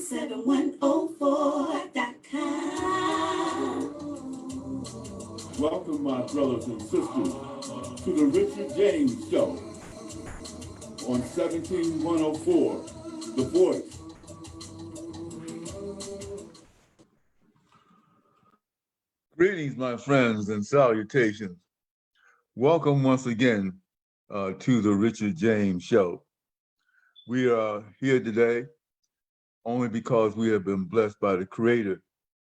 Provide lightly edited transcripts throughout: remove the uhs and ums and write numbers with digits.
7104.com. Welcome, my brothers and sisters, to the Richard James Show on 17104, The Voice. Greetings, my friends, and salutations. Welcome once again to the Richard James Show. We are here today only because we have been blessed by the Creator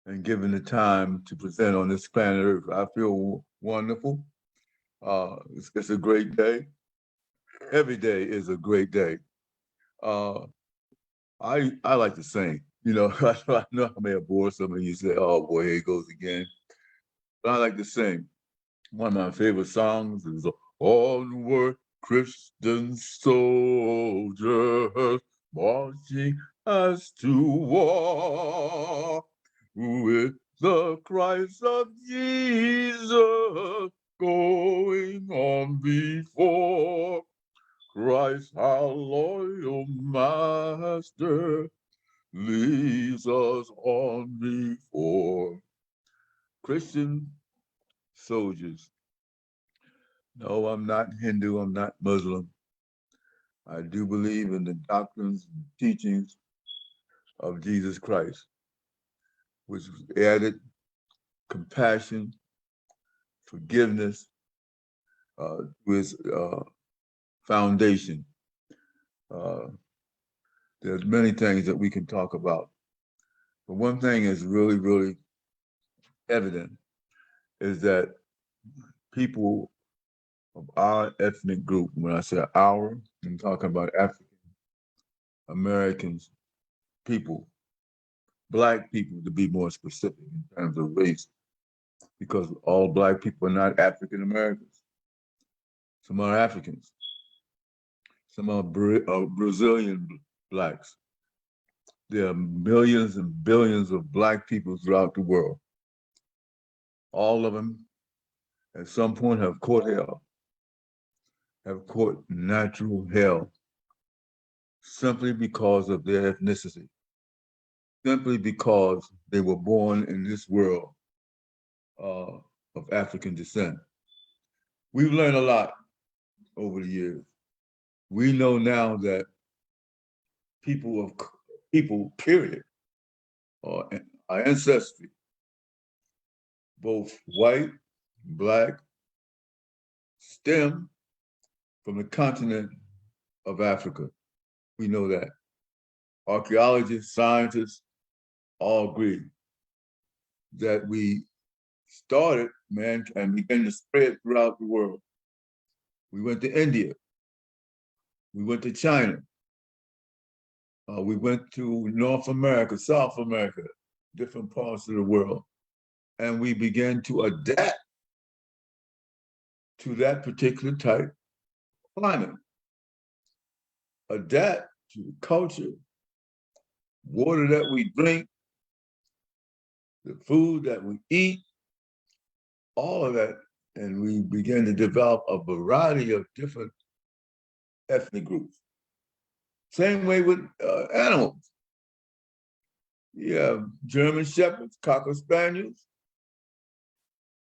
and given the time to present on this planet Earth. I feel wonderful. It's a great day. Every day is a great day. I like to sing. You know, I know I may have bored some of you. Say, "Oh boy, here he goes again." But I like to sing. One of my favorite songs is "Onward, Christian Soldiers, Marching Us to War with the Christ of Jesus going on before. Christ, our loyal master, leads us on before." Christian soldiers. No, I'm not Hindu, I'm not Muslim. I do believe in the doctrines and teachings of Jesus Christ, which added compassion, forgiveness to his foundation. There's many things that we can talk about. But one thing is really, really evident is that people of our ethnic group, when I say our, I'm talking about African Americans, people, Black people to be more specific in terms of race, because all Black people are not African Americans. Some are Africans. Some are Brazilian Blacks. There are millions and billions of Black people throughout the world. All of them at some point have caught hell, have caught natural hell, simply because of their ethnicity, simply because they were born in this world of African descent. We've learned a lot over the years. We know now that people, period, or our ancestry, both white, Black, stem from the continent of Africa. We know that. Archaeologists, scientists all agree that we started, man, and began to spread throughout the world. We went to India. We went to China. We went to North America, South America, different parts of the world. And we began to adapt to that particular type of climate. Adapt to the culture, water that we drink, the food that we eat, all of that. And we began to develop a variety of different ethnic groups. Same way with animals. You have German Shepherds, Cocker Spaniels.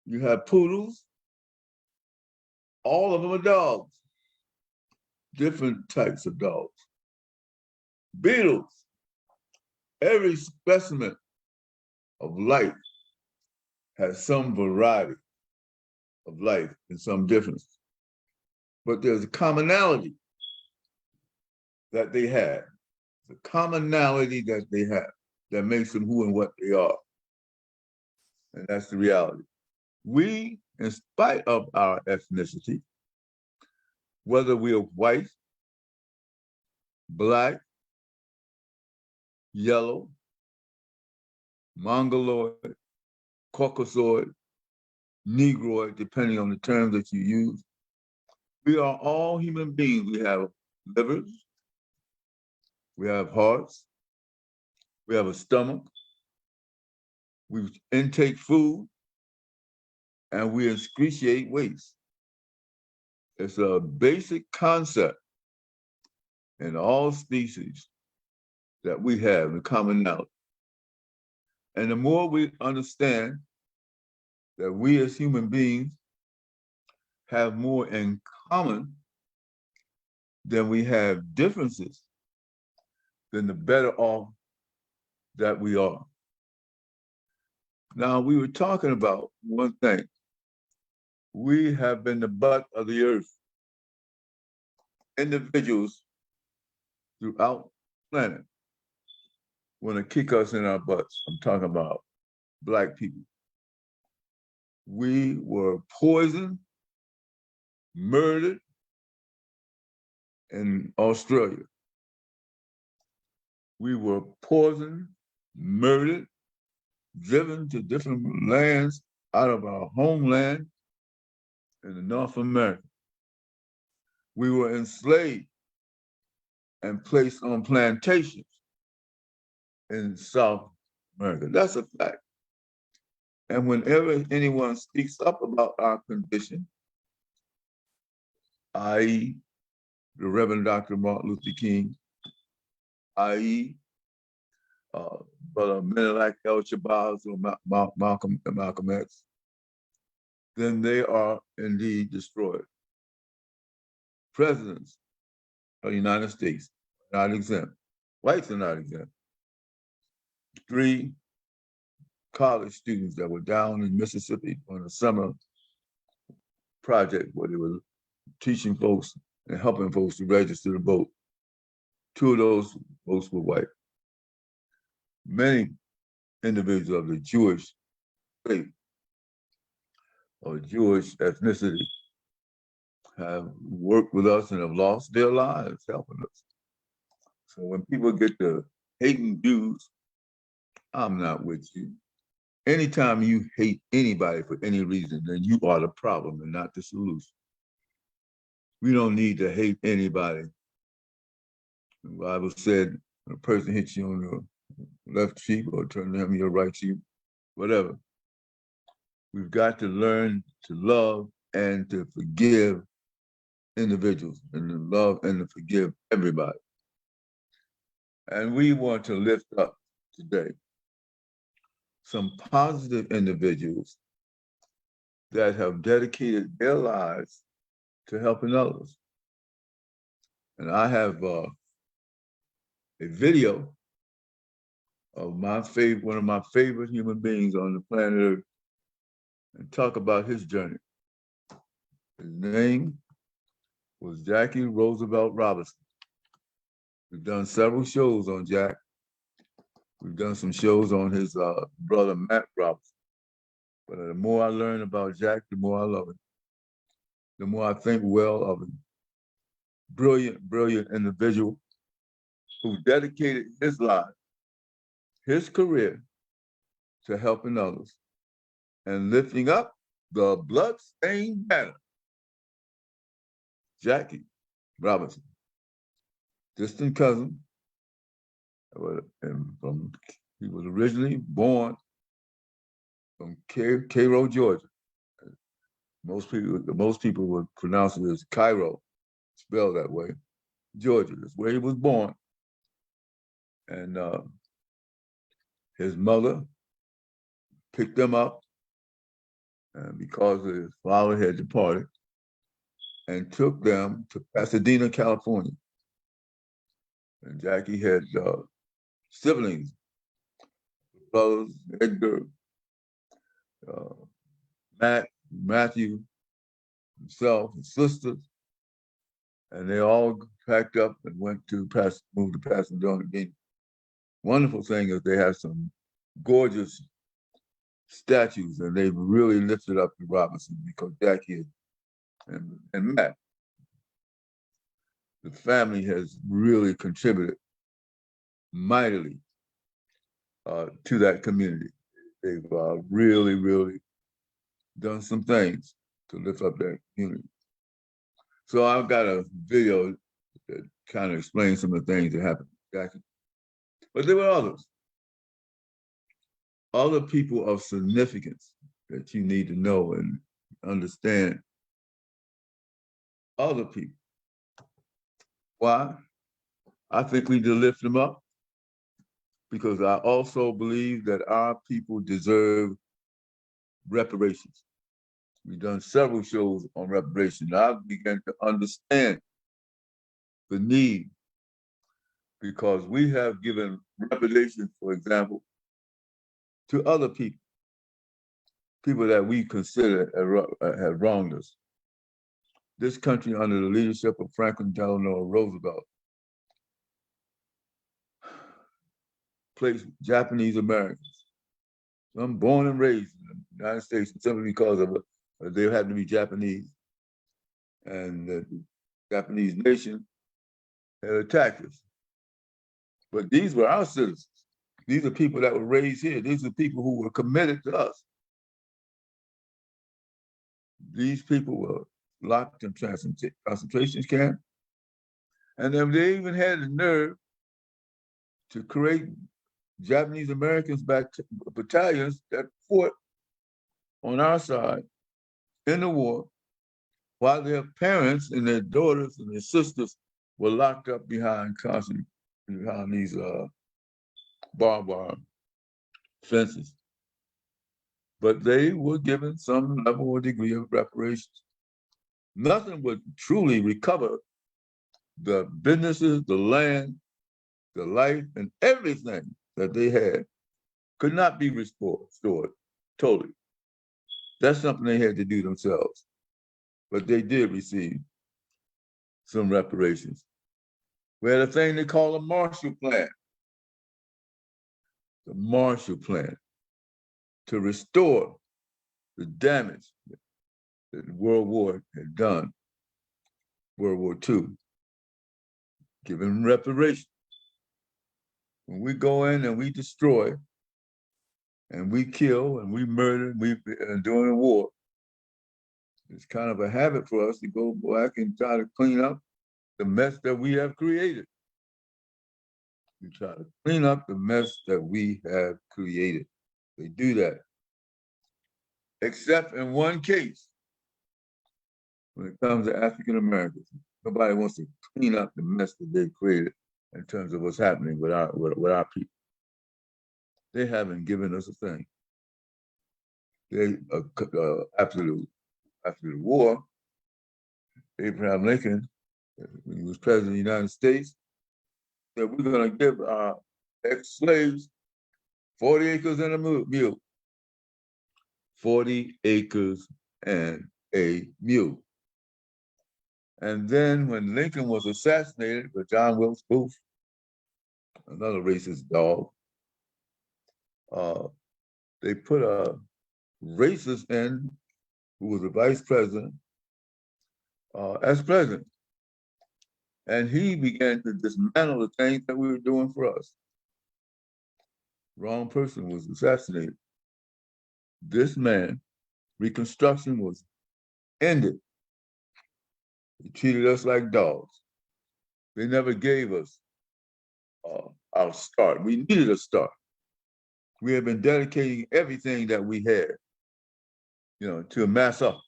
You have poodles. All of them are dogs. Different types of dogs. Beetles. Every specimen of life has some variety of life and some difference. But there's a commonality that they have. The commonality that they have that makes them who and what they are. And that's the reality. We, in spite of our ethnicity, whether we are white, Black, yellow, Mongoloid, Caucasoid, Negroid, depending on the terms that you use, we are all human beings. We have livers, we have hearts, we have a stomach, we intake food, and we excrete waste. It's a basic concept in all species that we have in commonality. And the more we understand that we as human beings have more in common than we have differences, then the better off that we are. Now, we were talking about one thing. We have been the butt of the earth. Individuals throughout the planet want to kick us in our butts. I'm talking about Black people. We were poisoned, murdered in Australia. We were poisoned, murdered, driven to different lands out of our homeland in North America. We were enslaved and placed on plantations in South America. That's a fact. And whenever anyone speaks up about our condition, i.e., the Reverend Dr. Martin Luther King, i.e., Brother Menelik El Shabazz or Malcolm X, then they are indeed destroyed. Presidents of the United States are not exempt. Whites are not exempt. 3 college students that were down in Mississippi on a summer project where they were teaching folks and helping folks to register to vote. 2 of those folks were white. Many individuals of the Jewish faith or Jewish ethnicity have worked with us and have lost their lives helping us. So when people get to hating Jews, I'm not with you. Anytime you hate anybody for any reason, then you are the problem and not the solution. We don't need to hate anybody. The Bible said, when a person hits you on your left cheek or turn them your right cheek, whatever. We've got to learn to love and to forgive individuals and to love and to forgive everybody. And we want to lift up today some positive individuals that have dedicated their lives to helping others. And I have a video of one of my favorite human beings on the planet Earth, and talk about his journey. His name was Jackie Roosevelt Robinson. We've done several shows on Jack. We've done some shows on his brother, Matt Robinson. But the more I learn about Jack, the more I love him. The more I think well of him. Brilliant, brilliant individual who dedicated his life, his career, to helping others and lifting up the bloodstained banner. Jackie Robinson, distant cousin, and he was originally born from Cairo, Georgia. Most people would pronounce it as Cairo, spelled that way. Georgia, that's where he was born. And his mother picked him up, and because his father had departed, and took them to Pasadena, California. And Jackie had siblings, brothers, Edgar, Matthew, himself, and sisters, and they all packed up and moved to Pasadena again. Wonderful thing is they have some gorgeous statues, and they've really lifted up the Robinson because Jackie and Matt, the family has really contributed mightily to that community. They've really, really done some things to lift up that community. So I've got a video that kind of explains some of the things that happened to Jackie. But there were others. Other people of significance that you need to know and understand. Other people. Why? I think we need to lift them up because I also believe that our people deserve reparations. We've done several shows on reparations. I began to understand the need because we have given reparations, for example, to other people, people that we consider have wronged us. This country, under the leadership of Franklin Delano Roosevelt, placed Japanese Americans. I'm born and raised in the United States simply because of they had to be Japanese. And the Japanese nation had attacked us. But these were our citizens. These are people that were raised here. These are people who were committed to us. These people were locked in concentration camps. And then they even had the nerve to create Japanese Americans battalions that fought on our side in the war while their parents and their daughters and their sisters were locked up behind these barbed wire fences. But they were given some level or degree of reparations. Nothing would truly recover the businesses, the land, the life, and everything that they had could not be restored totally. That's something they had to do themselves. But they did receive some reparations. We had a thing they call a Marshall Plan. The Marshall Plan to restore the damage that World War had done, World War II, giving reparations. When we go in and we destroy and we kill and we murder during the war, it's kind of a habit for us to go back and try to clean up the mess that we have created. We try to clean up the mess that we have created. They do that. Except in one case, when it comes to African Americans. Nobody wants to clean up the mess that they created in terms of what's happening with our people. They haven't given us a thing. They after the war, Abraham Lincoln, when he was president of the United States, said we're going to give our ex-slaves 40 acres and a mule. 40 acres and a mule. And then when Lincoln was assassinated by John Wilkes Booth, another racist dog, they put a racist in who was the vice president as president. And he began to dismantle the things that we were doing for us. Wrong person was assassinated. This man, Reconstruction was ended. They treated us like dogs. They never gave us our start. We needed a start. We have been dedicating everything that we had, to amass up.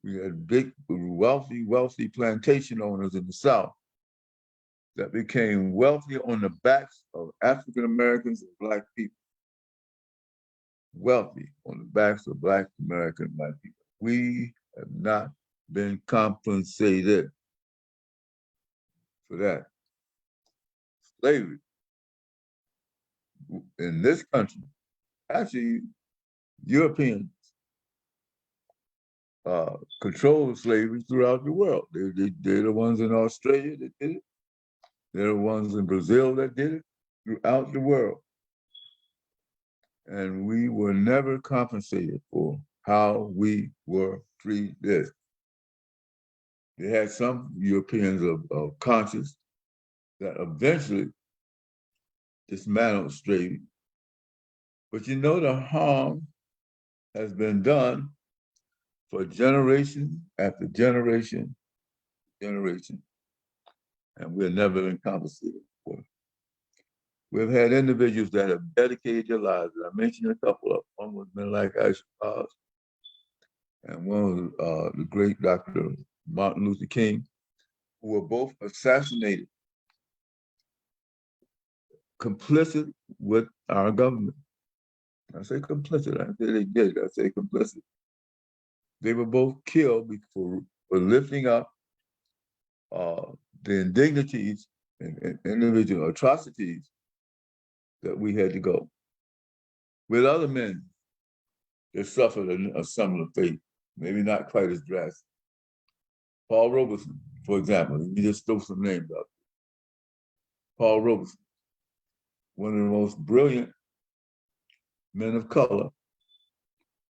We had big, wealthy plantation owners in the South that became wealthy on the backs of African Americans and Black people. Wealthy on the backs of Black American and Black people. We have not been compensated for that. Slavery in this country, actually, Europeans controlled slavery throughout the world. They're the ones in Australia that did it. They're the ones in Brazil that did it throughout the world. And we were never compensated for how we were treated. They had some Europeans of conscience that eventually dismantled slavery. But the harm has been done for generation after generation, and we're never been compensated for it. We've had individuals that have dedicated their lives. I mentioned a couple of them. One was been like Ashur, and one was the great Dr. Martin Luther King, who were both assassinated complicit with our government. I say complicit. I say they did. I say complicit. They were both killed for lifting up the indignities and individual atrocities that we had to go with other men that suffered a similar fate, maybe not quite as drastic. Paul Robeson, for example, you just throw some names out. Paul Robeson, one of the most brilliant men of color,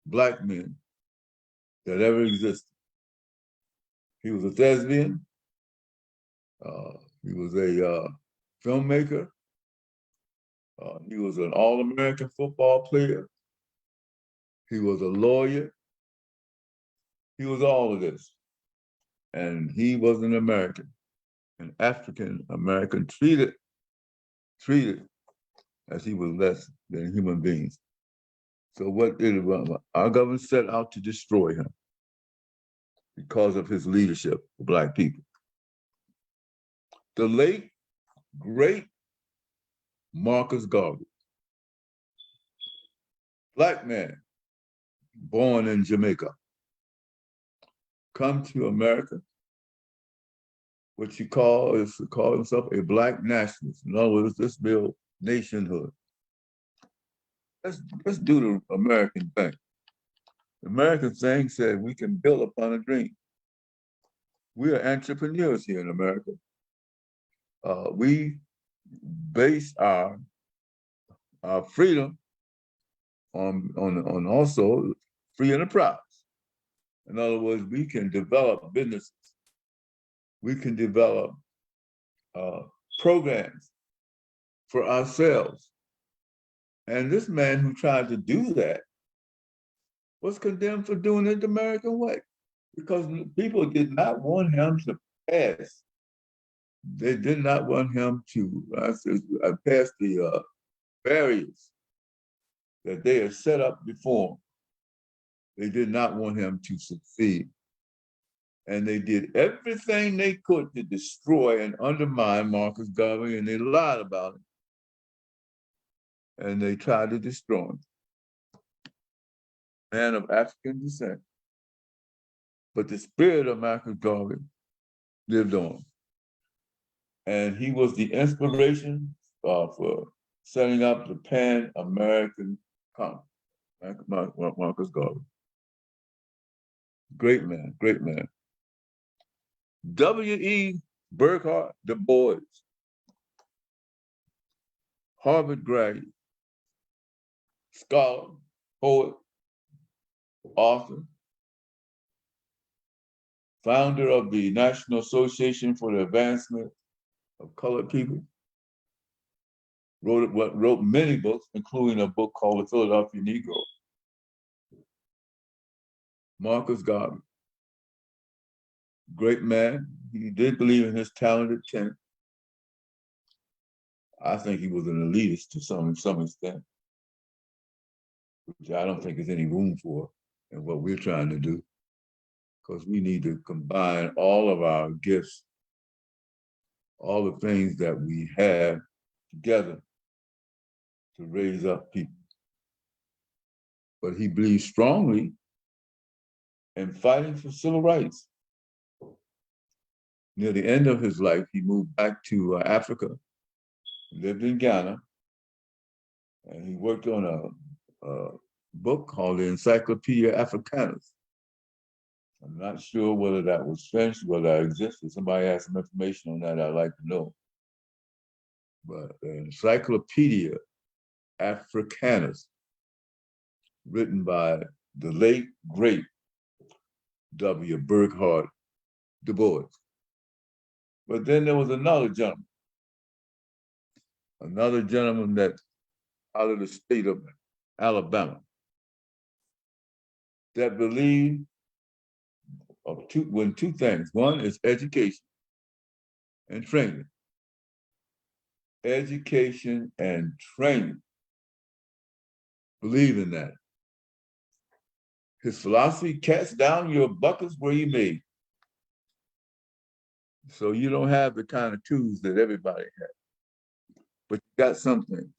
black men that ever existed. He was a thespian. He was a filmmaker. He was an All-American football player. He was a lawyer. He was all of this. And he was an American, an African American, treated as he was less than human beings. So what did our government set out to destroy him because of his leadership for black people. The late, great Marcus Garvey, black man, born in Jamaica, come to America, what he called himself a black nationalist. In other words, let's build nationhood. Let's do the American thing. The American thing said we can build upon a dream. We are entrepreneurs here in America. We base our freedom on also free enterprise. In other words, we can develop businesses. We can develop programs for ourselves. And this man who tried to do that was condemned for doing it the American way, because people did not want him to pass. They did not want him to pass the barriers that they had set up before him. They did not want him to succeed. And they did everything they could to destroy and undermine Marcus Garvey, and they lied about him. And they tried to destroy him. Man of African descent. But the spirit of Marcus Garvey lived on. And he was the inspiration for setting up the Pan-American Congress, Marcus Garvey. Great man, great man. W.E. Burghardt Du Bois, Harvard graduate, scholar, poet, author, founder of the National Association for the Advancement of Colored People, wrote many books, including a book called The Philadelphia Negro. Marcus Garvey, great man. He did believe in his talented tenant. I think he was an elitist to some extent, which I don't think there's any room for in what we're trying to do, because we need to combine all of our gifts, all the things that we have together to raise up people. But he believed strongly in fighting for civil rights. Near the end of his life, he moved back to Africa, lived in Ghana, and he worked on a book called the Encyclopedia Africanus. I'm not sure whether that was finished, whether it existed. Somebody has some information on that I'd like to know. But the Encyclopedia Africanus, written by the late, great W. Burghardt Du Bois. But then there was another gentleman that out of the state of Alabama that believed two things. One is education and training. Education and training. Believe in that. His philosophy, cast down your buckets where you may. So you don't have the kind of tools that everybody has. but you got something.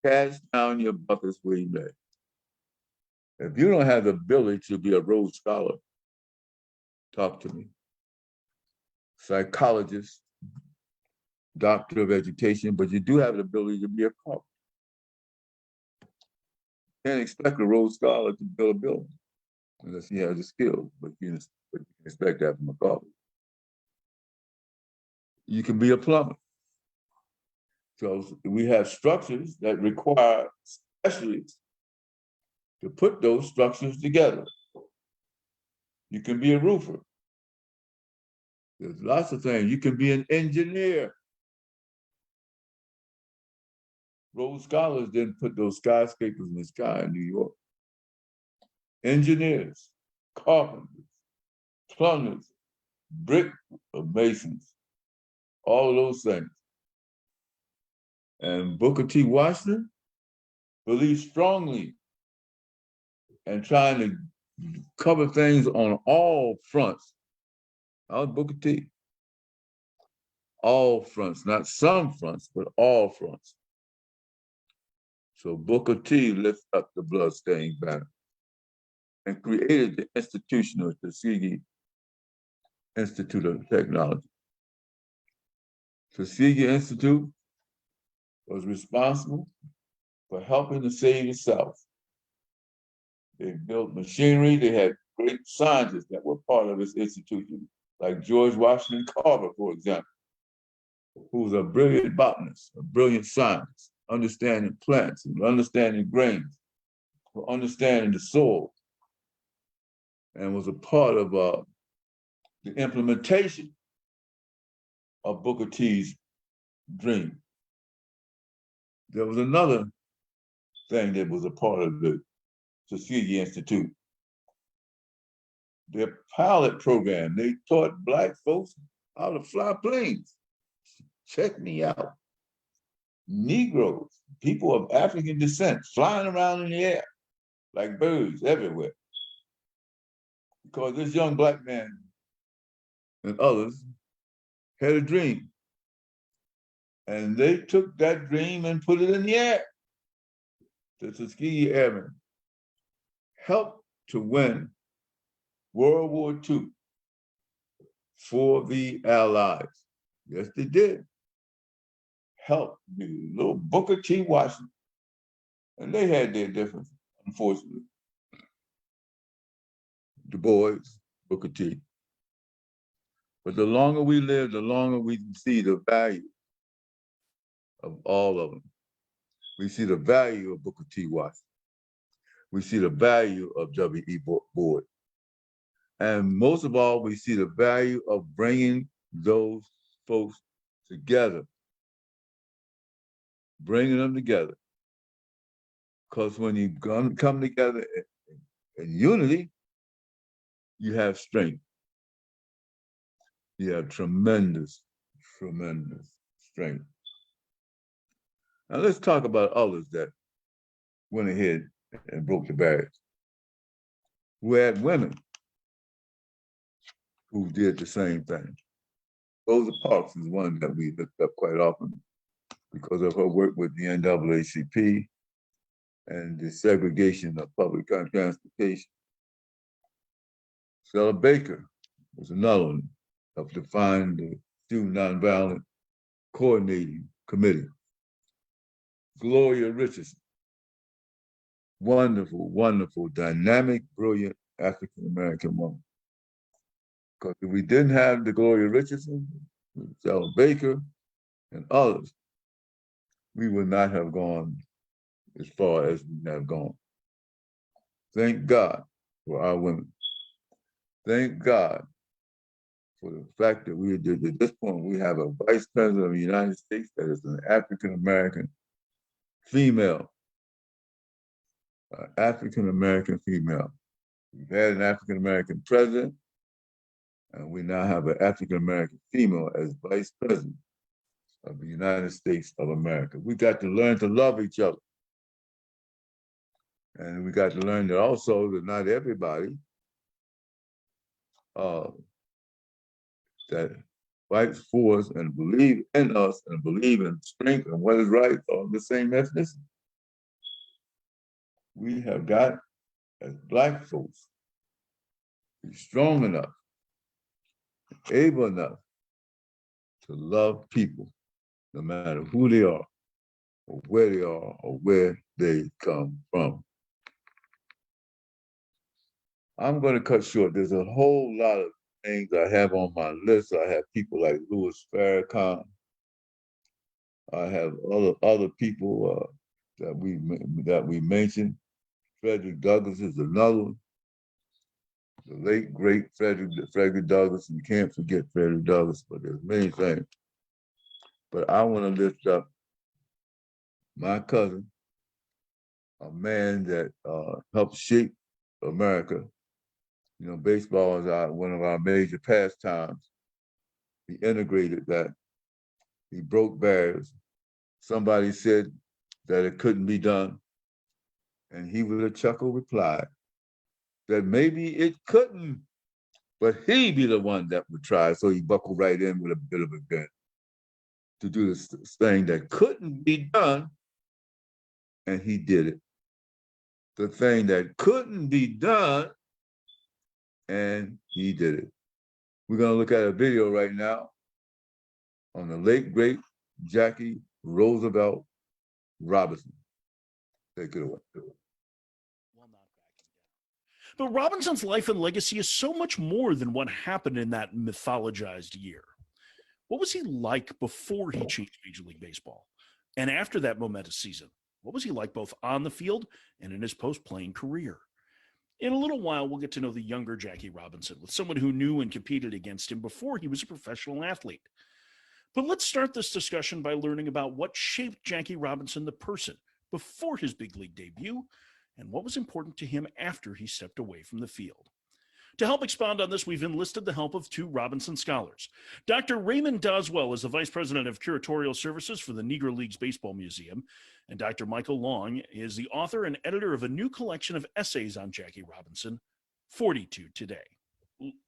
Cash down your buckets where you lay. If you don't have the ability to be a Rhodes Scholar, talk to me. Psychologist, doctor of education, but you do have the ability to be a carpenter. Can't expect a Rhodes Scholar to build a building unless he has the skills, but you can expect that from a carpenter. You can be a plumber. So we have structures that require specialists to put those structures together. You can be a roofer. There's lots of things. You can be an engineer. Rhodes Scholars didn't put those skyscrapers in the sky in New York. Engineers, carpenters, plumbers, brick masons, all of those things. And Booker T. Washington believed strongly in trying to cover things on all fronts. I was Booker T. All fronts, not some fronts, but all fronts. So Booker T lifted up the bloodstained banner and created the institution of the Tuskegee Institute of Technology. Tuskegee Institute was responsible for helping to save the South. They built machinery. They had great scientists that were part of this institution, like George Washington Carver, for example, who was a brilliant botanist, a brilliant scientist, understanding plants and understanding grains, for understanding the soil, and was a part of the implementation of Booker T's dream. There was another thing that was a part of the Tuskegee Institute. Their pilot program, they taught Black folks how to fly planes. Check me out. Negroes, people of African descent, flying around in the air like birds everywhere. Because this young Black man and others had a dream. And they took that dream and put it in the air. The Tuskegee Airmen helped to win World War II for the Allies. Yes, they did. Helped the little Booker T. Washington. And they had their differences, unfortunately. Du Bois, Booker T. But the longer we live, the longer we see the value of all of them. We see the value of Booker T. Washington. We see the value of W.E. Boyd. And most of all, we see the value of bringing those folks together. Bringing them together. Because when you come together in unity, you have strength. You have tremendous, tremendous strength. Now let's talk about others that went ahead and broke the barriers. We had women who did the same thing. Rosa Parks is one that we looked up quite often because of her work with the NAACP and the segregation of public transportation. Stella Baker was another one, helped define the Student Nonviolent Coordinating Committee. Gloria Richardson, wonderful, wonderful, dynamic, brilliant African-American woman. Because if we didn't have the Gloria Richardson, Stella Baker, and others, we would not have gone as far as we have gone. Thank God for our women. Thank God for the fact that we did at this point, we have a vice president of the United States that is an African-American female. African-American female. We've had an African-American president, and we now have an African-American female as vice president of the United States of America. We got to learn to love each other. And we got to learn that also that not everybody that fights for us and believe in us and believe in strength and what is right are the same ethnicity. We have got, as Black folks, be strong enough, able enough to love people, no matter who they are, or where they are, or where they come from. I'm going to cut short. There's a whole lot of things I have on my list. I have people like Louis Farrakhan. I have other people that we mentioned. Frederick Douglass is another one. The late great Frederick Douglass. You can't forget Frederick Douglass, but there's many things. But I want to lift up my cousin, a man that helped shape America. You know, baseball is one of our major pastimes. He integrated that. He broke barriers. Somebody said that it couldn't be done. And he with a chuckle replied that maybe it couldn't, but he'd be the one that would try. So he buckled right in with a bit of a gun to do this thing that couldn't be done. And he did it. The thing that couldn't be done, and he did it. We're going to look at a video right now on the late, great Jackie Roosevelt Robinson. Take it away. But Robinson's life and legacy is so much more than what happened in that mythologized year. What was he like before he changed Major League Baseball? And after that momentous season, what was he like both on the field and in his post-playing career? In a little while, we'll get to know the younger Jackie Robinson with someone who knew and competed against him before he was a professional athlete. But let's start this discussion by learning about what shaped Jackie Robinson the person before his big league debut and what was important to him after he stepped away from the field. To help expound on this, we've enlisted the help of two Robinson scholars. Dr. Raymond Doswell is the Vice President of Curatorial Services for the Negro Leagues Baseball Museum, and Dr. Michael Long is the author and editor of a new collection of essays on Jackie Robinson, 42 Today.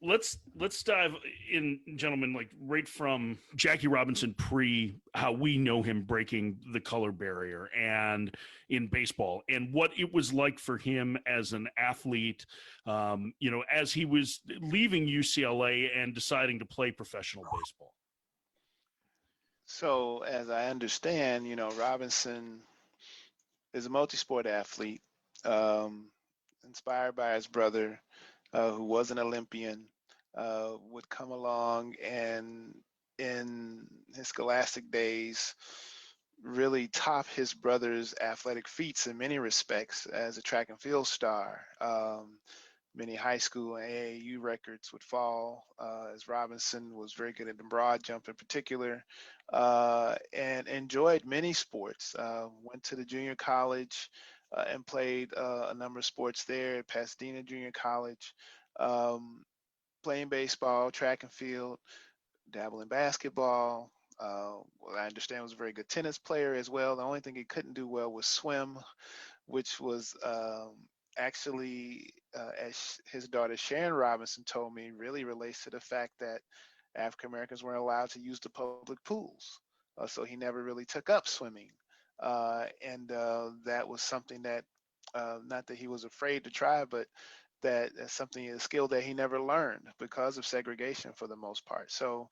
Let's dive in, gentlemen, like right from Jackie Robinson pre how we know him breaking the color barrier and in baseball and what it was like for him as an athlete, as he was leaving UCLA and deciding to play professional baseball. So as I understand, Robinson is a multi-sport athlete, inspired by his brother, who was an Olympian, would come along and in his scholastic days really top his brother's athletic feats in many respects as a track and field star. Many high school and AAU records would fall as Robinson was very good at the broad jump in particular, and enjoyed many sports. Went to the junior college and played a number of sports there at Pasadena Junior College, playing baseball, track and field, dabble in basketball. I understand was a very good tennis player as well. The only thing he couldn't do well was swim, which was actually, as his daughter Sharon Robinson told me, really relates to the fact that African Americans weren't allowed to use the public pools. So he never really took up swimming. And that was something that, not that he was afraid to try, but that's something, a skill that he never learned because of segregation for the most part. So,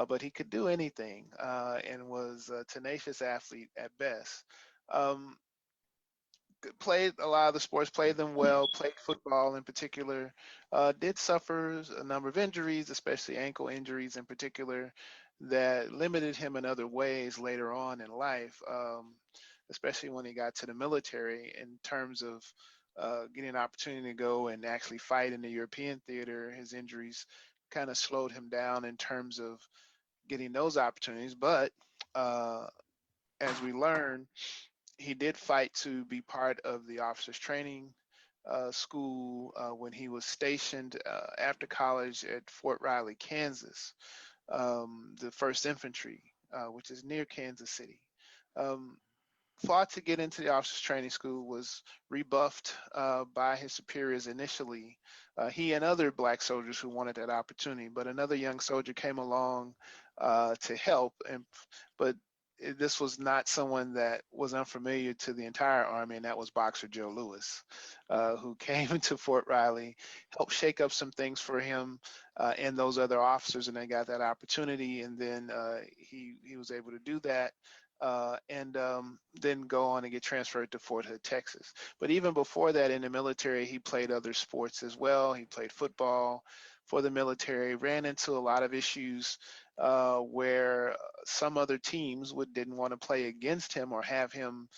but he could do anything and was a tenacious athlete at best. Played a lot of the sports, played them well, played football in particular, did suffer a number of injuries, especially ankle injuries in particular, that limited him in other ways later on in life, especially when he got to the military in terms of getting an opportunity to go and actually fight in the European theater. His injuries kind of slowed him down in terms of getting those opportunities. But as we learn, he did fight to be part of the officers training school when he was stationed after college at Fort Riley, Kansas, the 1st Infantry, which is near Kansas City. fought to get into the officers training school, was rebuffed by his superiors initially. He and other black soldiers who wanted that opportunity, but another young soldier came along to help, but this was not someone that was unfamiliar to the entire Army, and that was Boxer Joe Louis, who came into Fort Riley, helped shake up some things for him and those other officers, and they got that opportunity, and then he was able to do that. And then go on and get transferred to Fort Hood, Texas. But even before that, in the military, he played other sports as well. He played football for the military, ran into a lot of issues where some other teams didn't want to play against him or have him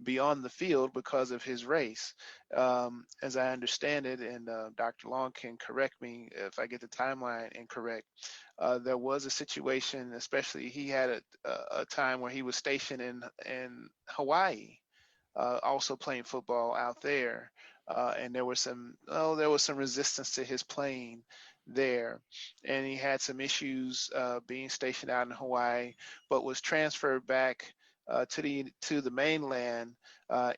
be on the field because of his race. As I understand it, and Dr. Long can correct me if I get the timeline incorrect, there was a situation, especially he had a time where he was stationed in Hawaii, also playing football out there, and there was some resistance to his playing there, and he had some issues being stationed out in Hawaii, but was transferred back to the mainland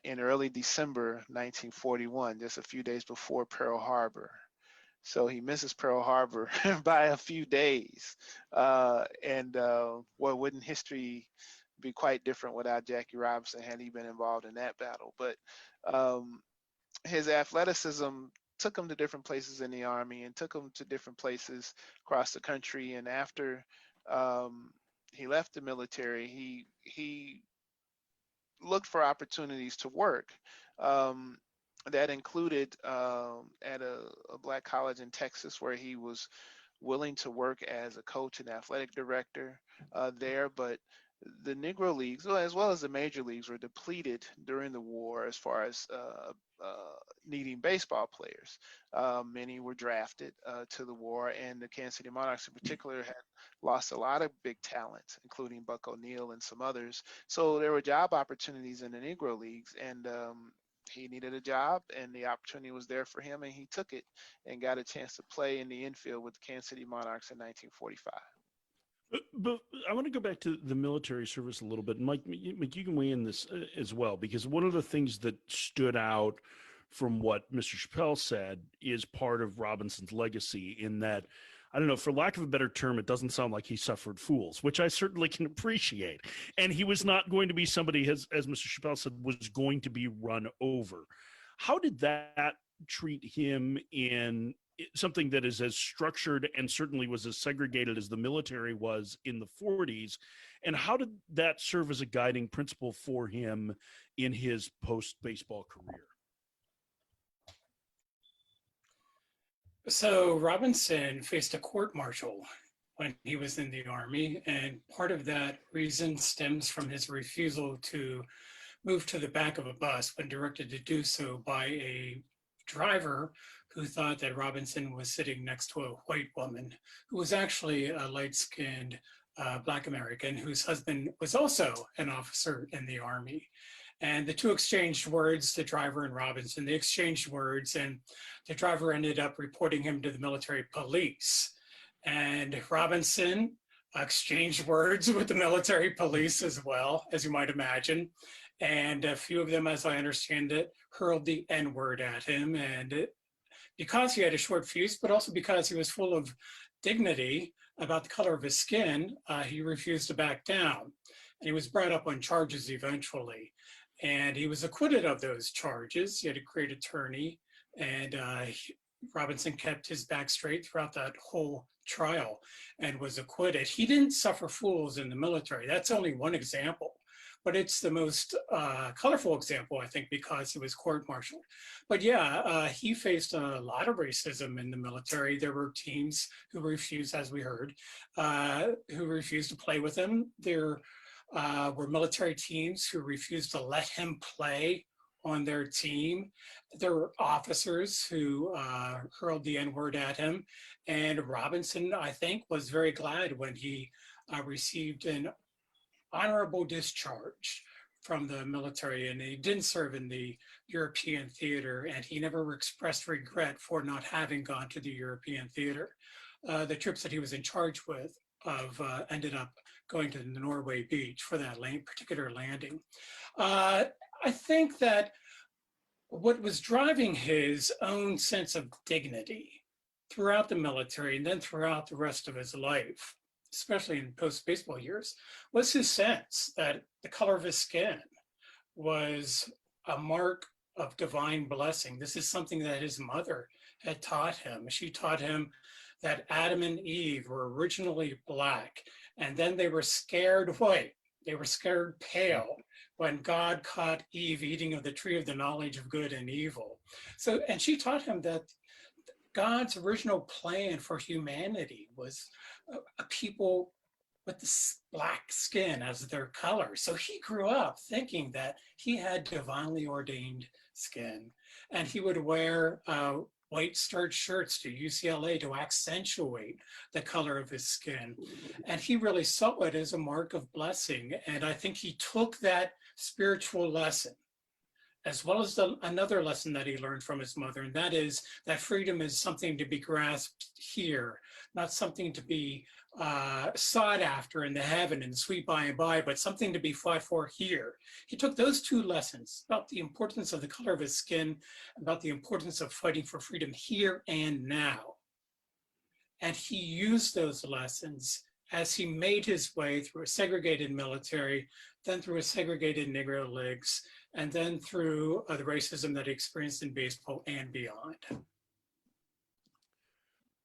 in early December 1941, just a few days before Pearl Harbor. So he misses Pearl Harbor by a few days. Wouldn't history be quite different without Jackie Robinson had he been involved in that battle? But his athleticism took him to different places in the Army and took him to different places across the country. And after he left the military, he looked for opportunities to work. That included at a black college in Texas, where he was willing to work as a coach and athletic director there. But the Negro Leagues, as well as the major leagues, were depleted during the war as far as needing baseball players. Many were drafted to the war, and the Kansas City Monarchs in particular had lost a lot of big talent, including Buck O'Neil and some others. So there were job opportunities in the Negro Leagues, and he needed a job, and the opportunity was there for him, and he took it and got a chance to play in the infield with the Kansas City Monarchs in 1945. But I want to go back to the military service a little bit. And Mike, you can weigh in this as well, because one of the things that stood out from what Mr. Chappelle said is part of Robinson's legacy, in that, I don't know, for lack of a better term, it doesn't sound like he suffered fools, which I certainly can appreciate. And he was not going to be somebody, as Mr. Chappelle said, was going to be run over. How did that treat him in something that is as structured and certainly was as segregated as the military was in the 40s? And how did that serve as a guiding principle for him in his post-baseball career? So Robinson faced a court-martial when he was in the Army, and part of that reason stems from his refusal to move to the back of a bus when directed to do so by a driver who thought that Robinson was sitting next to a white woman who was actually a light-skinned Black American whose husband was also an officer in the Army. And the two exchanged words, the driver and Robinson, they exchanged words, and the driver ended up reporting him to the military police. And Robinson exchanged words with the military police as well, as you might imagine. And a few of them, as I understand it, hurled the N-word at him. And because he had a short fuse, but also because he was full of dignity about the color of his skin, he refused to back down. And he was brought up on charges eventually. And he was acquitted of those charges. He had a great attorney, and Robinson kept his back straight throughout that whole trial and was acquitted. He didn't suffer fools in the military. That's only one example, but it's the most colorful example, I think, because he was court-martialed. But yeah, he faced a lot of racism in the military. There were teams who refused, as we heard, who refused to play with him. There were military teams who refused to let him play on their team. There were officers who hurled the N-word at him. And Robinson, I think, was very glad when he received an honorable discharge from the military, and he didn't serve in the European theater, and he never expressed regret for not having gone to the European theater. The troops that he was in charge of ended up going to the Norway beach for that particular landing. I think that what was driving his own sense of dignity throughout the military and then throughout the rest of his life, especially in post-baseball years, was his sense that the color of his skin was a mark of divine blessing. This is something that his mother had taught him. She taught him that Adam and Eve were originally black, and then they were scared white. They were scared pale when God caught Eve eating of the tree of the knowledge of good and evil. So, and she taught him that God's original plan for humanity was a people with this black skin as their color. So he grew up thinking that he had divinely ordained skin, and he would wear white starched shirts to UCLA to accentuate the color of his skin. And he really saw it as a mark of blessing. And I think he took that spiritual lesson, as well as another lesson that he learned from his mother, and that is that freedom is something to be grasped here, not something to be sought after in the heaven and the sweet by and by, but something to be fought for here. He took those two lessons about the importance of the color of his skin, about the importance of fighting for freedom here and now. And he used those lessons as he made his way through a segregated military, then through a segregated Negro Leagues, and then through the racism that he experienced in baseball and beyond.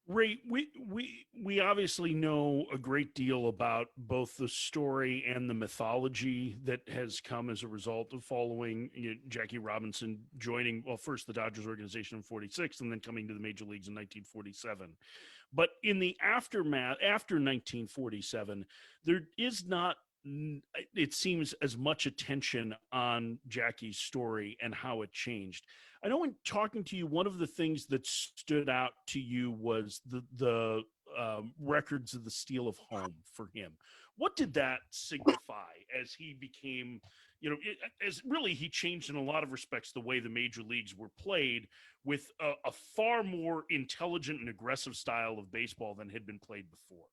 Ray, we obviously know a great deal about both the story and the mythology that has come as a result of following Jackie Robinson joining, well, first the Dodgers organization in 46 and then coming to the major leagues in 1947. But in the aftermath, after 1947, there is not, it seems, as much attention on Jackie's story and how it changed. I know in talking to you, one of the things that stood out to you was the records of the steal of home for him. What did that signify as he became, as really he changed in a lot of respects the way the major leagues were played with a far more intelligent and aggressive style of baseball than had been played before?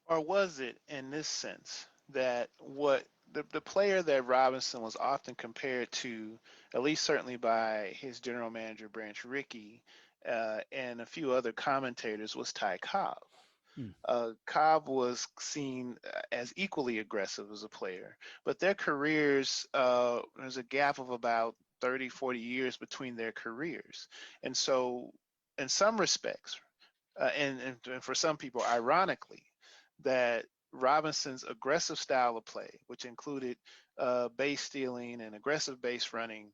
Or was it in this sense that what the player that Robinson was often compared to, at least certainly by his general manager, Branch Rickey, and a few other commentators, was Ty Cobb? Cobb was seen as equally aggressive as a player, but their careers, there's a gap of about 30, 40 years between their careers. And so in some respects, and for some people, ironically, that Robinson's aggressive style of play, which included base stealing and aggressive base running,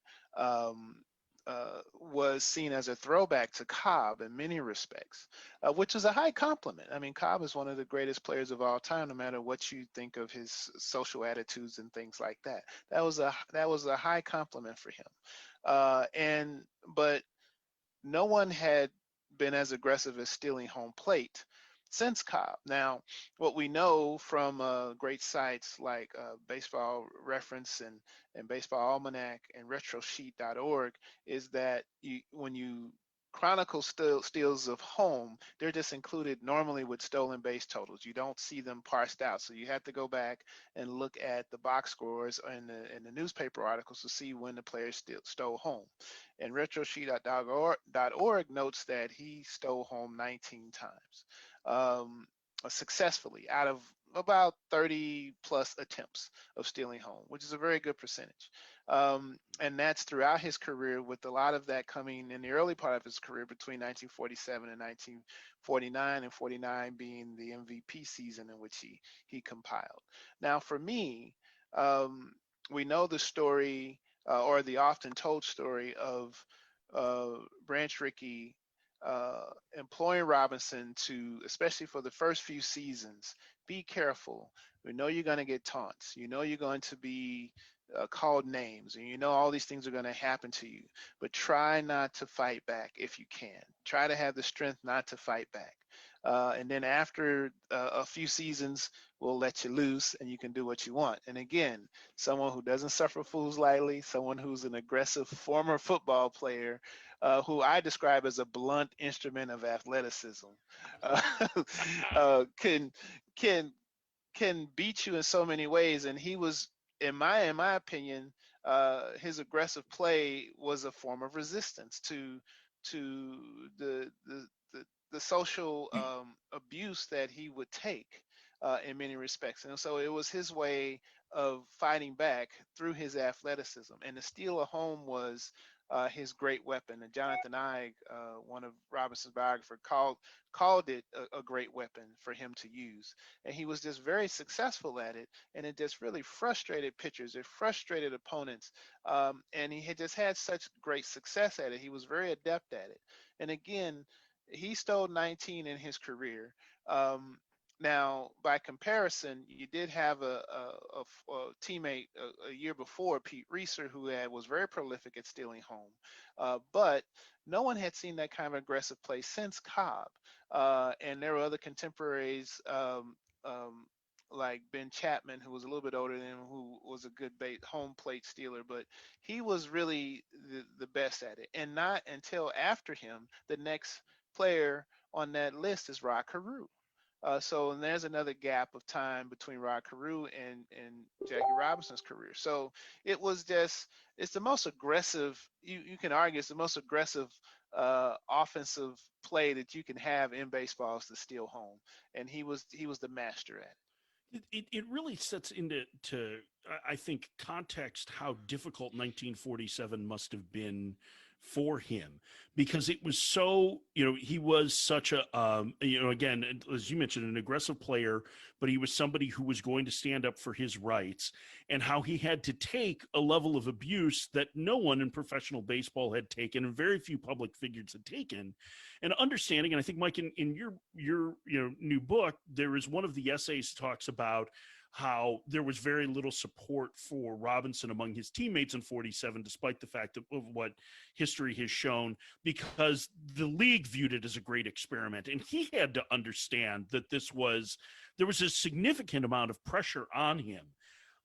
was seen as a throwback to Cobb in many respects, which is a high compliment. I mean, Cobb is one of the greatest players of all time, no matter what you think of his social attitudes and things like that. That was a high compliment for him. But no one had been as aggressive as stealing home plate since Cobb. Now, what we know from great sites like Baseball Reference and Baseball Almanac and RetroSheet.org is that when you chronicle steals of home, they're just included normally with stolen base totals. You don't see them parsed out. So you have to go back and look at the box scores and the newspaper articles to see when the players stole home. And RetroSheet.org notes that he stole home 19 times. Successfully out of about 30 plus attempts of stealing home, which is a very good percentage. And that's throughout his career, with a lot of that coming in the early part of his career between 1947 and 1949, and 49 being the MVP season in which he compiled. Now, for me, we know the story or the often told story of Branch Rickey employing Robinson to, especially for the first few seasons, be careful. We know you're going to get taunts. You know you're going to be called names, and you know all these things are going to happen to you. But try not to fight back if you can. Try to have the strength not to fight back. And then after a few seasons, we'll let you loose and you can do what you want. And again, someone who doesn't suffer fools lightly, someone who's an aggressive former football player, who I describe as a blunt instrument of athleticism, can beat you in so many ways, and he was, in my opinion, his aggressive play was a form of resistance to the social abuse that he would take in many respects. And so it was his way of fighting back through his athleticism. And to steal a home was his great weapon. And Jonathan Ive, one of Robinson's biographers, called it a great weapon for him to use. And he was just very successful at it. And it just really frustrated pitchers. It frustrated opponents. And he had just had such great success at it. He was very adept at it. And again, he stole 19 in his career. Now, by comparison, you did have a teammate a year before, Pete Reeser, who was very prolific at stealing home. But no one had seen that kind of aggressive play since Cobb. And there were other contemporaries like Ben Chapman, who was a little bit older than him, who was a good home plate stealer, but he was really the best at it. And not until after him, the next player on that list is Rod Carew. So and there's another gap of time between Rod Carew and Jackie Robinson's career. So it's the most aggressive, you can argue it's the most aggressive offensive play that you can have in baseball is to steal home. And he was the master at it. It really sets into, I think, context how difficult 1947 must have been for him, because it was so, he was such a, again, as you mentioned, an aggressive player, but he was somebody who was going to stand up for his rights, and how he had to take a level of abuse that no one in professional baseball had taken, and very few public figures had taken. And understanding, and I think, Mike, in your new book, there is one of the essays talks about how there was very little support for Robinson among his teammates in 47, despite the fact of what history has shown, because the league viewed it as a great experiment. And he had to understand that there was a significant amount of pressure on him.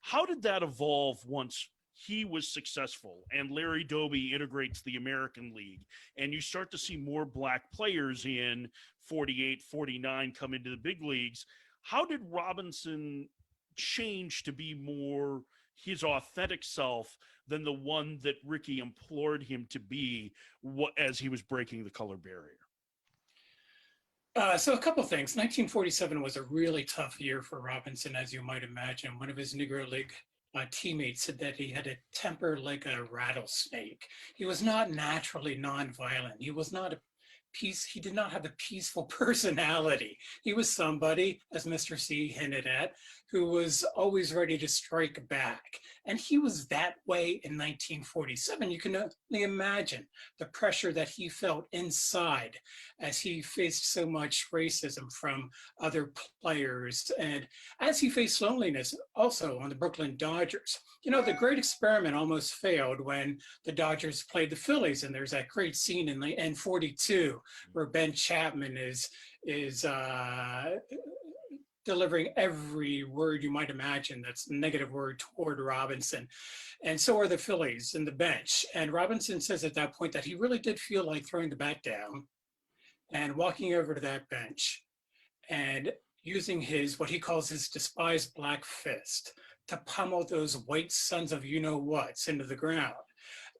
How did that evolve once he was successful and Larry Doby integrates the American League and you start to see more black players in 48, 49 come into the big leagues? How did Robinson change to be more his authentic self than the one that Rickey implored him to be as he was breaking the color barrier? So a couple things. 1947 was a really tough year for Robinson, as you might imagine. One of his Negro League teammates said that he had a temper like a rattlesnake. He was not naturally nonviolent. He did not have a peaceful personality. He was somebody, as Mr. C hinted at, who was always ready to strike back. And he was that way in 1947. You can only imagine the pressure that he felt inside as he faced so much racism from other players, and as he faced loneliness also on the Brooklyn Dodgers. The great experiment almost failed when the Dodgers played the Phillies, and there's that great scene in 42 where Ben Chapman is delivering every word you might imagine that's a negative word toward Robinson. And so are the Phillies and the bench. And Robinson says at that point that he really did feel like throwing the bat down and walking over to that bench and using what he calls his despised black fist to pummel those white sons of you-know-whats into the ground.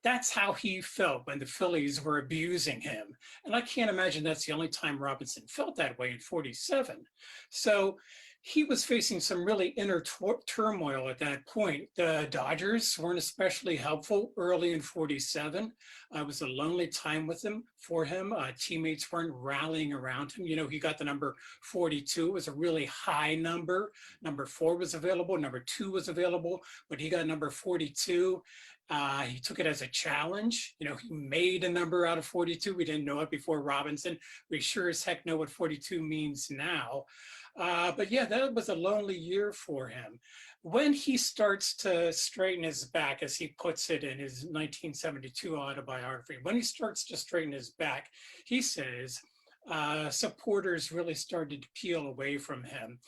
That's how he felt when the Phillies were abusing him. And I can't imagine that's the only time Robinson felt that way in 47. So he was facing some really inner turmoil at that point. The Dodgers weren't especially helpful early in 47. It was a lonely time for him. Teammates weren't rallying around him. He got the number 42. It was a really high number. Number 4 was available. Number 2 was available, but he got number 42. He took it as a challenge. He made a number out of 42. We didn't know it before Robinson. We sure as heck know what 42 means now. But yeah, that was a lonely year for him. When he starts to straighten his back, as he puts it in his 1972 autobiography, when he starts to straighten his back, he says, supporters really started to peel away from him.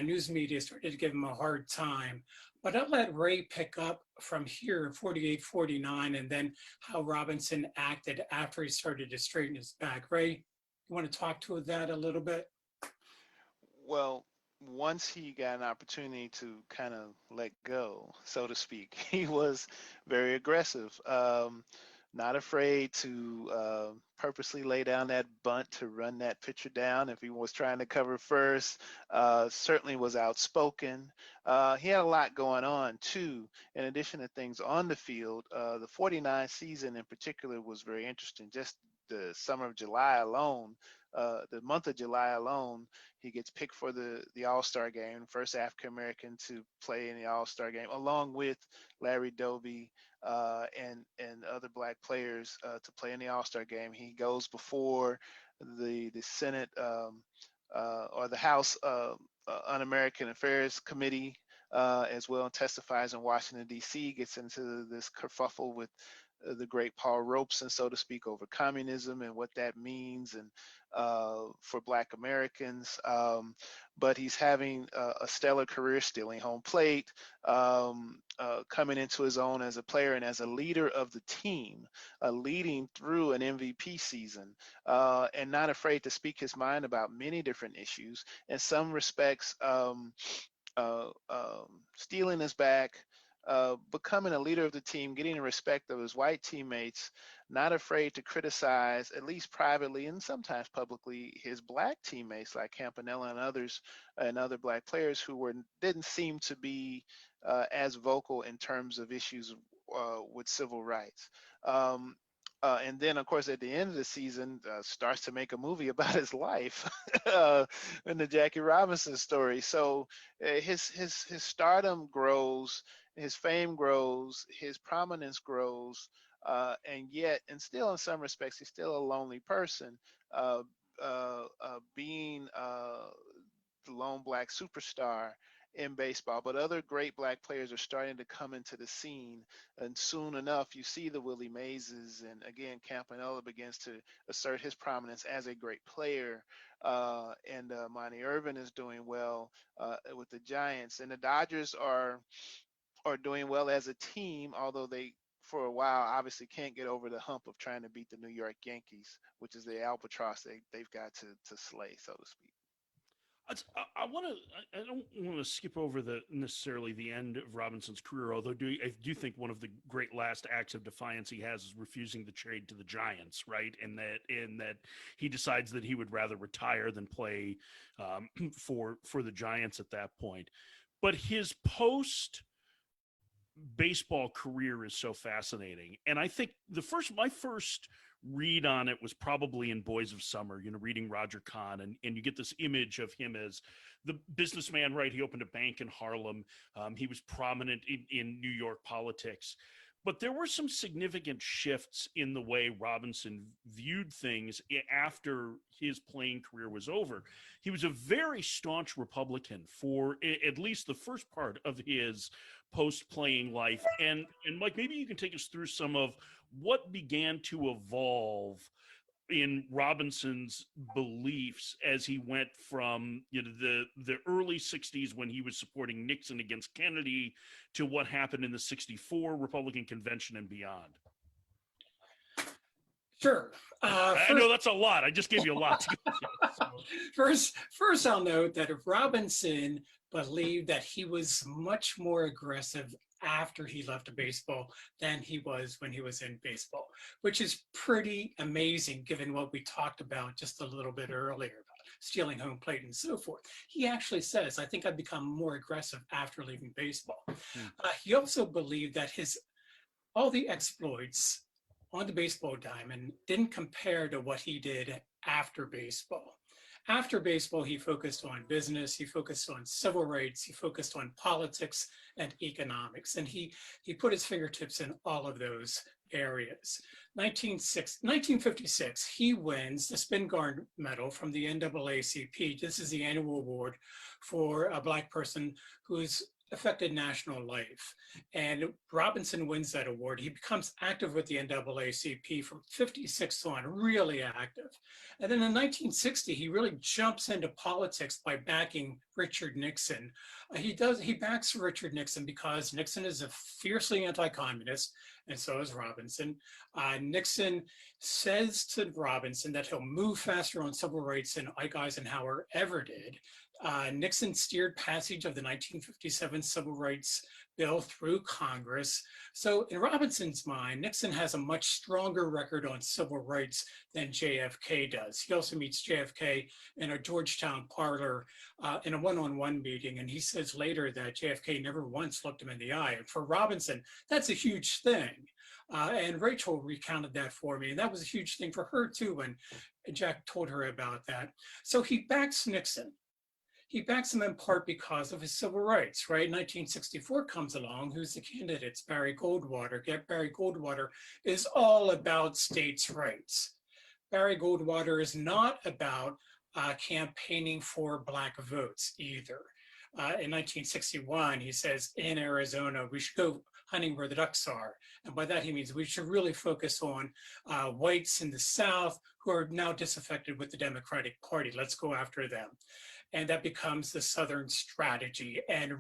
News media started to give him a hard time. But I'll let Ray pick up from here in 48, 49, and then how Robinson acted after he started to straighten his back. Ray, you want to talk to that a little bit? Well, once he got an opportunity to kind of let go, so to speak, he was very aggressive. Not afraid to purposely lay down that bunt to run that pitcher down if he was trying to cover first. Certainly was outspoken. He had a lot going on too, in addition to things on the field. The 49 season in particular was very interesting. Just the summer of July alone, the month of July alone, he gets picked for the All-Star game, first African-American to play in the All-Star game, along with Larry Doby and other black players to play in the All-Star game. He goes before the Senate or the House Un-American Affairs Committee as well, and testifies in Washington, D.C., gets into this kerfuffle with the great Paul Robeson, so to speak, over communism and what that means and for Black Americans. But he's having a stellar career, stealing home plate, coming into his own as a player and as a leader of the team, leading through an MVP season, and not afraid to speak his mind about many different issues. In some respects, stealing his back, becoming a leader of the team, getting the respect of his white teammates, not afraid to criticize, at least privately and sometimes publicly, his black teammates like Campanella and others and other black players who didn't seem to be as vocal in terms of issues with civil rights. And then, of course, at the end of the season, starts to make a movie about his life in the Jackie Robinson story. So his stardom grows, his fame grows, his prominence grows, and still in some respects, he's still a lonely person, being the lone black superstar in baseball. But other great black players are starting to come into the scene, and soon enough you see the Willie Mayeses, and again Campanella begins to assert his prominence as a great player, and Monty Irvin is doing well with the Giants, and the Dodgers are doing well as a team, although they for a while obviously can't get over the hump of trying to beat the New York Yankees, which is the albatross they've got to slay, so to speak. I want to. I don't want to skip over necessarily the end of Robinson's career, although I do think one of the great last acts of defiance he has is refusing the trade to the Giants, right? And that he decides that he would rather retire than play for the Giants at that point. But his post baseball career is so fascinating, and I think my first read on it was probably in Boys of Summer, reading Roger Kahn, and you get this image of him as the businessman, right? He opened a bank in Harlem. He was prominent in New York politics, but there were some significant shifts in the way Robinson viewed things after his playing career was over. He was a very staunch Republican for at least the first part of his post-playing life. And Mike, maybe you can take us through some of what began to evolve in Robinson's beliefs as he went from the early 60s when he was supporting Nixon against Kennedy to what happened in the 64 Republican convention and beyond. Sure. I know that's a lot. I just gave you a lot to go through. First, I'll note that Robinson believed that he was much more aggressive after he left baseball than he was when he was in baseball, which is pretty amazing given what we talked about just a little bit earlier about stealing home plate and so forth. He actually says, I think I've become more aggressive after leaving baseball. He also believed that all the exploits on the baseball diamond didn't compare to what he did after baseball. After baseball, he focused on business, he focused on civil rights, he focused on politics and economics, and he put his fingertips in all of those areas. 1956, he wins the Spingarn Medal from the NAACP. This is the annual award for a Black person who's affected national life. And Robinson wins that award. He becomes active with the NAACP from 56 on, really active. And then in 1960, he really jumps into politics by backing Richard Nixon. He backs Richard Nixon because Nixon is a fiercely anti-communist, and so is Robinson. Nixon says to Robinson that he'll move faster on civil rights than Ike Eisenhower ever did. Nixon steered passage of the 1957 Civil Rights Bill through Congress. So in Robinson's mind, Nixon has a much stronger record on civil rights than JFK does. He also meets JFK in a Georgetown parlor in a one-on-one meeting, and he says later that JFK never once looked him in the eye. And for Robinson, that's a huge thing. And Rachel recounted that for me, and that was a huge thing for her too when Jack told her about that. So he backs Nixon. He backs him in part because of his civil rights, right? 1964 comes along. Who's the candidate? It's Barry Goldwater. Barry Goldwater is all about states' rights. Barry Goldwater is not about campaigning for Black votes either. In 1961, he says, in Arizona, we should go hunting where the ducks are. And by that, he means we should really focus on whites in the South who are now disaffected with the Democratic Party. Let's go after them. And that becomes the Southern strategy. And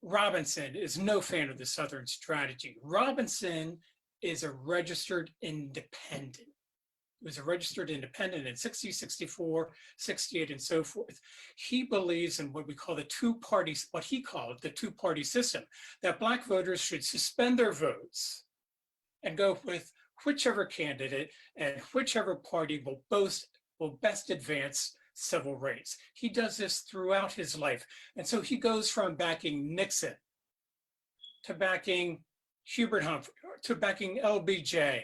Robinson is no fan of the Southern strategy. Robinson is a registered independent. He was a registered independent in 60, 64, 68, and so forth. He believes in what we call the two-party, what he called the two-party system, that Black voters should suspend their votes and go with whichever candidate and whichever party will best advance civil rights. He does this throughout his life. And so he goes from backing Nixon to backing Hubert Humphrey, to backing LBJ,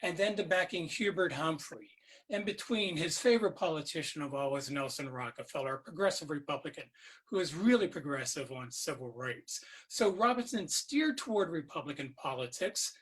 and then to backing Hubert Humphrey. In between, his favorite politician of all was Nelson Rockefeller, a progressive Republican who is really progressive on civil rights. So Robinson steered toward Republican politics.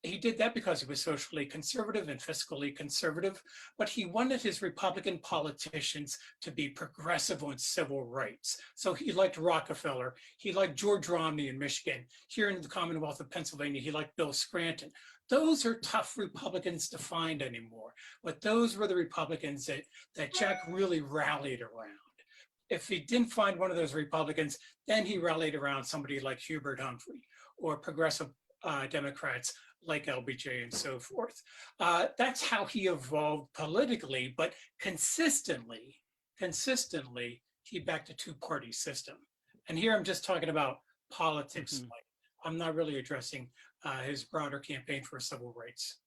He did that because he was socially conservative and fiscally conservative, but he wanted his Republican politicians to be progressive on civil rights. So he liked Rockefeller. He liked George Romney in Michigan. Here in the Commonwealth of Pennsylvania, he liked Bill Scranton. Those are tough Republicans to find anymore, but those were the Republicans that Jack really rallied around. If he didn't find one of those Republicans, then he rallied around somebody like Hubert Humphrey or progressive Democrats like LBJ and so forth. That's how he evolved politically, but consistently, he backed a two-party system. And here I'm just talking about politics. Mhm. I'm not really addressing his broader campaign for civil rights.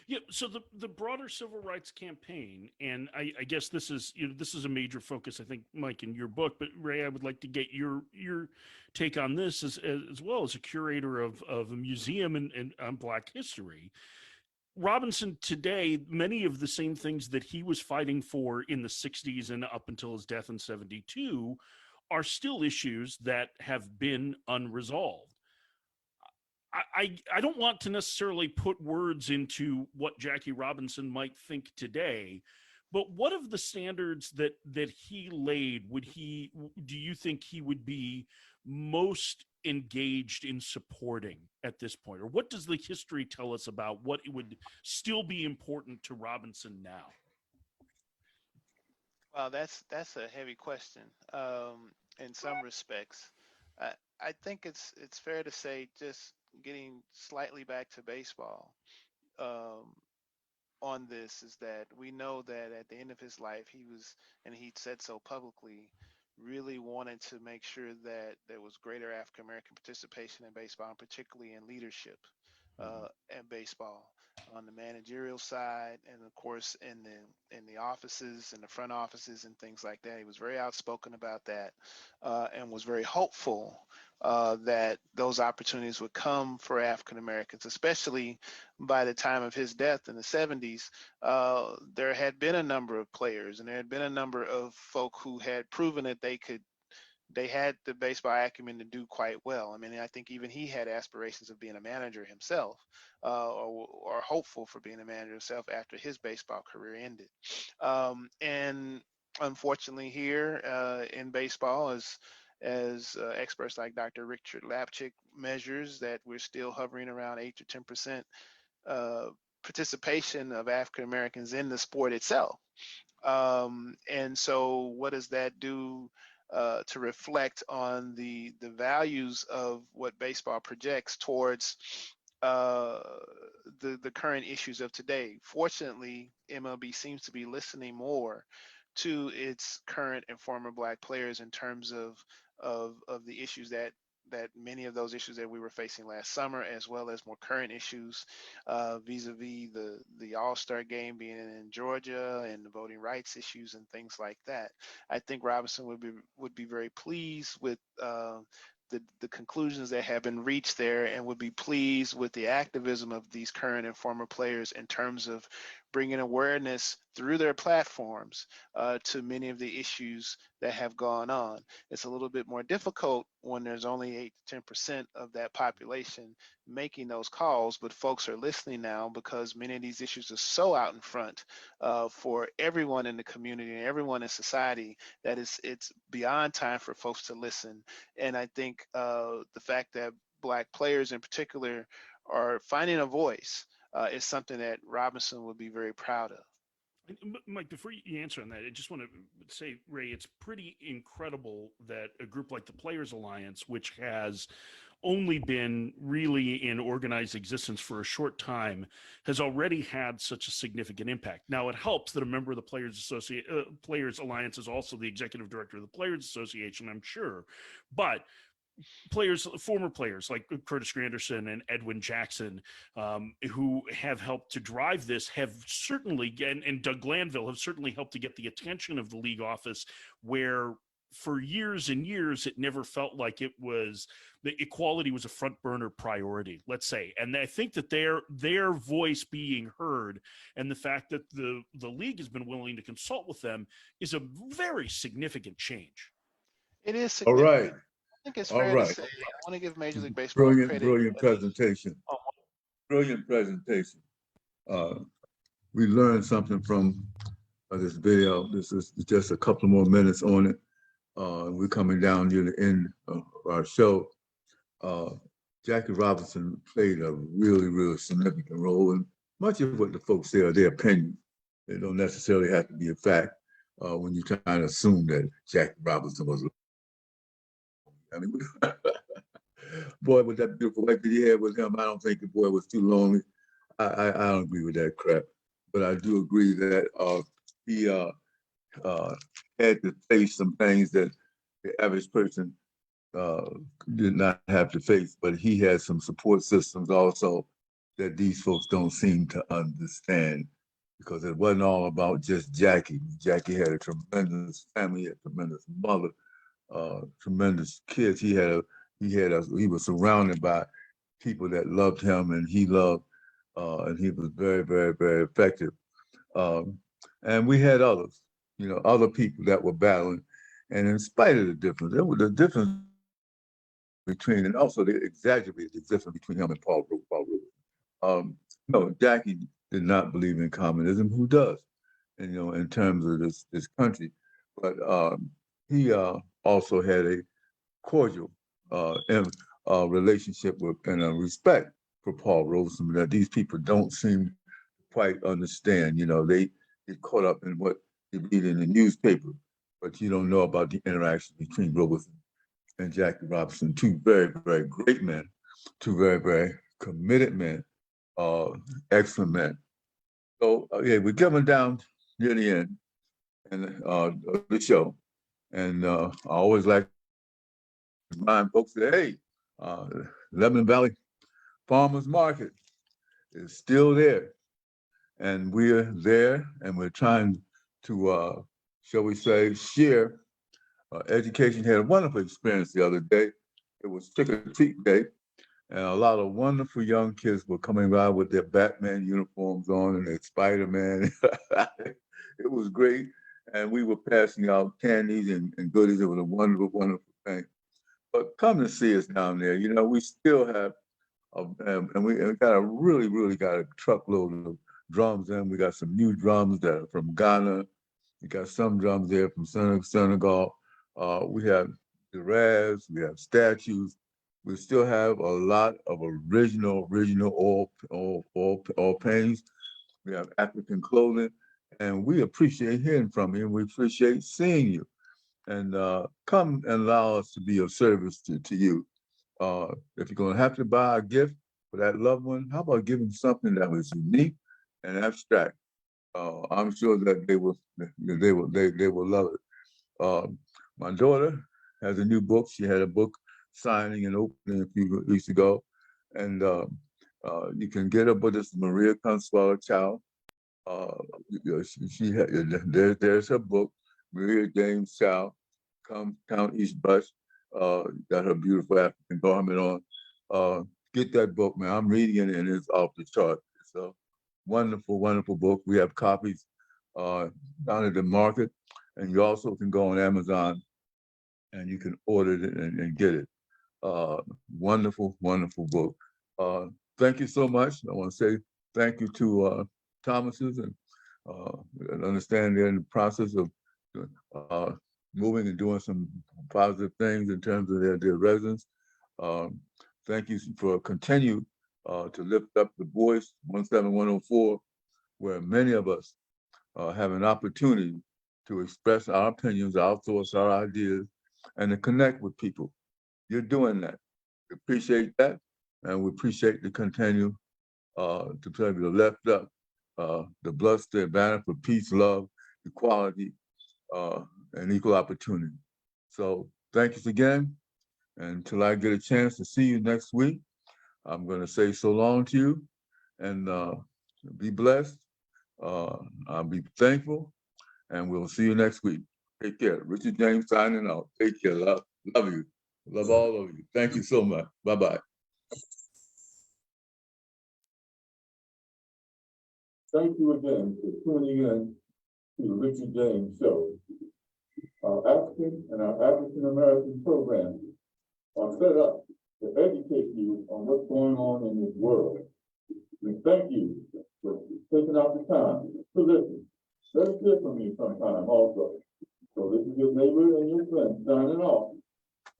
Yeah, so the broader civil rights campaign, and I guess this is this is a major focus, I think, Mike, in your book. But Ray, I would like to get your take on this as well as a curator of a museum and on Black history. Robinson today, many of the same things that he was fighting for in the 60s and up until his death in 72 are still issues that have been unresolved. I don't want to necessarily put words into what Jackie Robinson might think today, but what of the standards that he laid do you think he would be most engaged in supporting at this point? Or what does the history tell us about what it would still be important to Robinson now? Well, that's a heavy question. In some respects, I think it's fair to say, just getting slightly back to baseball, um, on this, is that we know that at the end of his life, and he said so publicly, really wanted to make sure that there was greater African American participation in baseball, and particularly in leadership in baseball, on the managerial side, and of course in the offices, in the front offices, and things like that. He was very outspoken about that, and was very hopeful that those opportunities would come for African Americans, especially by the time of his death in the 70s. There had been a number of players, and there had been a number of folk who had proven that they had the baseball acumen to do quite well. I mean, I think even he had aspirations of being a manager himself, or hopeful for being a manager himself after his baseball career ended. And unfortunately, here in baseball, as experts like Dr. Richard Lapchick measures, that we're still hovering around 8 to 10% participation of African Americans in the sport itself. And so what does that do to reflect on the values of what baseball projects towards the current issues of today? Fortunately, MLB seems to be listening more to its current and former Black players in terms of the issues that many of those issues that we were facing last summer, as well as more current issues vis-a-vis the All-Star game being in Georgia and the voting rights issues and things like that. I think Robinson would be very pleased with the conclusions that have been reached there, and would be pleased with the activism of these current and former players in terms of bringing awareness through their platforms to many of the issues that have gone on. It's a little bit more difficult when there's only 8 to 10% of that population making those calls, but folks are listening now because many of these issues are so out in front for everyone in the community and everyone in society that it's beyond time for folks to listen. And I think the fact that Black players in particular are finding a voice is something that Robinson would be very proud of. Mike, before you answer on that, I just want to say, Ray, it's pretty incredible that a group like the Players Alliance, which has only been really in organized existence for a short time, has already had such a significant impact. Now, it helps that a member of the Players Alliance is also the executive director of the Players Association, I'm sure, but former players like Curtis Granderson and Edwin Jackson, who have helped to drive this, have certainly, and Doug Glanville have certainly helped to get the attention of the league office, where for years and years it never felt like the equality was a front burner priority, let's say. And I think that their voice being heard, and the fact that the league has been willing to consult with them, is a very significant change. It is All significant. right. I think it's All fair to right. say, I want to give Major League Baseball Brilliant, credit. brilliant presentation. Brilliant presentation. We learned something from this video. This is just a couple more minutes on it. We're coming down near the end of our show. Jackie Robinson played a really, really significant role, and much of what the folks say are their opinions. They don't necessarily have to be a fact when you're trying to assume that Jackie Robinson was. I mean, boy, with that beautiful wife that he had with him, I don't think the boy was too lonely. I don't agree with that crap, but I do agree that he had to face some things that the average person did not have to face, but he had some support systems also that these folks don't seem to understand, because it wasn't all about just Jackie. Jackie had a tremendous family, a tremendous mother, tremendous kids. He was surrounded by people that loved him, and he loved, and he was very, very, very effective. And we had others, other people that were battling, and in spite of the difference, there was a difference between, and also they exaggerated the difference between him and Paul Rubin. No, Jackie did not believe in communism. Who does? And in terms of this country, but he also had a cordial relationship with and a respect for Paul Robeson that these people don't seem to quite understand. They get caught up in what they read in the newspaper, but you don't know about the interaction between Robeson and Jackie Robinson, two very, very great men, two very, very committed men, excellent men. So yeah, we're coming down near the end and the show, and I always like to remind folks that hey, Lebanon Valley Farmers Market is still there, and we're there, and we're trying to, shall we say, share. Education had a wonderful experience the other day. It was trick or treat day, and a lot of wonderful young kids were coming by with their Batman uniforms on and their Spider-Man. It was great, and we were passing out candies and goodies. It was a wonderful, wonderful thing. But come to see us down there. We still have, and we really got a truckload of drums, and we got some new drums that are from Ghana. We got some drums there from Senegal. We have Shiraz, we have statues. We still have a lot of original oil paintings. We have African clothing, and we appreciate hearing from you, and we appreciate seeing you. And come and allow us to be of service to you. If you're going to have to buy a gift for that loved one, how about giving something that was unique and abstract? I'm sure that they will love it. My daughter has a new book. She had a book signing and opening a few weeks ago, and you can get her. But it's Maria Consuelo Chow. There's her book, Maria James Chow, Count East Bus. Got her beautiful African garment on. Get that book, man. I'm reading it and it's off the chart. It's a wonderful, wonderful book. We have copies down at the market, and you also can go on Amazon and you can order it and get it. Wonderful, wonderful book. Thank you so much. I want to say thank you to Thomas's and understand they're in the process of moving and doing some positive things in terms of their residents. Thank you for continue to lift up the voice 17104, where many of us have an opportunity to express our opinions, our thoughts, our ideas, and to connect with people. You're doing that. We appreciate that, and we appreciate the continue to tell you to lift up the bloodstained banner for peace, love, equality, and equal opportunity. So thank you again. And until I get a chance to see you next week, I'm going to say so long to you and be blessed. I'll be thankful, and we'll see you next week. Take care. Richard James signing out. Take care. Love you. Love all of you. Thank you so much. Bye-bye. Thank you again for tuning in to the Richard James Show. Our African and our African American programs are set up to educate you on what's going on in this world. And thank you for taking out the time to listen. Let's hear from you sometime also. So this is your neighbor and your friend signing off.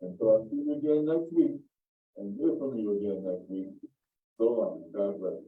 And so I'll see you again next week and hear from you again next week. So long. God bless.